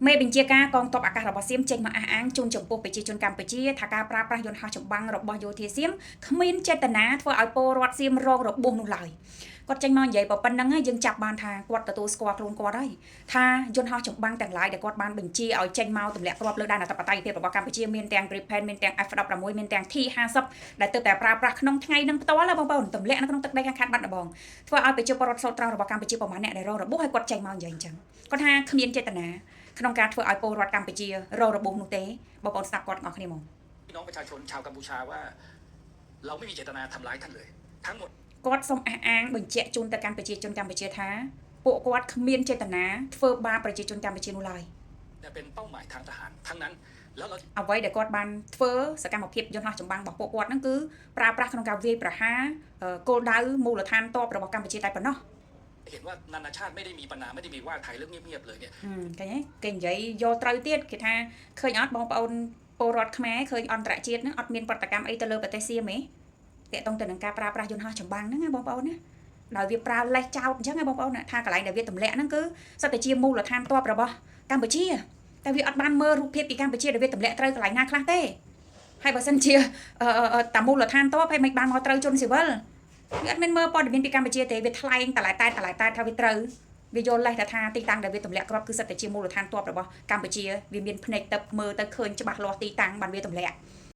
មេបញ្ជាការកងទ័ពអាកាសរបស់សៀមចេញមកអះអាងជូនចំពោះប្រជាជនកម្ពុជាថាការប្រើប្រាស់យន្តហោះចម្បាំងរបស់យោធាសៀមគ្មានចេតនាធ្វើឲ្យពលរដ្ឋសៀមរងរបួសនោះឡើយគាត់ចេញមកនិយាយប៉ុណ្្នឹងយើងចាប់បានថាគាត់ទទួលស្គាល់ខ្លួនគាត់ហើយថាយន្តហោះចម្បាំងទាំងឡាយដែលគាត់បានបញ្ជាឲ្យចេញមកទម្លាក់គ្រាប់លើដែនអធិបតេយ្យភាពរបស់កម្ពុជាមានទាំង Gripen មានទាំង F16 មានទាំង T50 ដែលទើបតែប្រើប្រាស់ក្នុងថ្ងៃនឹងផ្ទាល់បងប្អូនទម្លាក់នៅក្នុងទឹកដីខាងខេត្តបាត់ដំបងធ្វើឲ្យប្រជាពលរដ្ឋសូត្រត្រង់របស់កម្ពុជាប្រមាណអ្នកដែលរងរបួសឲ្យគាត់ចេញមកនិយាយអញ្ចឹងគាត់ថាគ្មានចេតនាក្នុងការធ្វើឲ្យពលរដ្ឋកម្ពុជារងរបួសនោះទេបងប្អូនស្ដាប់គាត់ទាំងអស់គ្នាមកพี่น้องประชาชนชาวกัมพูชาว่าเราไม่มีเจตนาทำร้ายท่านเลยทั้งหมดគាត់សូមអះអាងបញ្ជាក់ជូនទៅកាន់ប្រជាជនកម្ពុជាថាពួកគាត់គ្មានចេតនាធ្វើបាបប្រជាជនកម្ពុជានោះឡើយเป็นเป้าหมายทางทหารทั้งนั้นแล้วเราអ្វីដែលគាត់បានធ្វើសកម្មភាពយន្តហោះចម្បាំងរបស់ពួកគាត់ហ្នឹងគឺប្រើប្រាស់ក្នុងការវាយប្រហារគោលដៅមូលដ្ឋានទ័ពរបស់កម្ពុជាតែប៉ុណ្ណោះเห็นว่านานาชาติไม่ได้มีปัญหาไม่ได้มีว่าไทยเรื่องเงียบๆเลยเนี่ยឃើញទេគេនិយាយយកត្រូវទៀតគេថាឃើញអត់បងប្អូនពលរដ្ឋខ្មែរឃើញអន្តរជាតិហ្នឹងអត់មានប្រតិកម្មអីទៅលើប្រទេសសៀមទេតាក់ទងទៅនឹងការប្រើប្រាស់យន្តហោះចម្បាំងហ្នឹងណាបងប្អូនណាដោយវាប្រើលេសចោតអញ្ចឹងណាបងប្អូនថាកន្លែងដែលវាទម្លាក់ហ្នឹងគឺសិតតែជាមូលដ្ឋានទ័ពរបស់កម្ពុជាតែវាអត់បានមើលរូបភាពពីកម្ពុជាដែលវាទម្លាក់ត្រូវកន្លែងណាខ្លះទេហើយបើសិនជាតាមូលដ្ឋានទ័ពហើយមិនបានមកត្រូវជនស៊ីវិលវាអត់មានមើលព័ត៌មានពីកម្ពុជាទេវាថ្លែងតឡែតែថាវាត្រូវវាយកលេសថាទីតាំងដែលវាទម្លាក់គ្រាប់គឺសិតតែជាមូលដ្ឋានទ័ពរបស់កម្ពុជាវាមានភ្នែកទឹកមើលទៅឃើញច្បាស់លាស់ទីតាំងបានវាទម្លាក់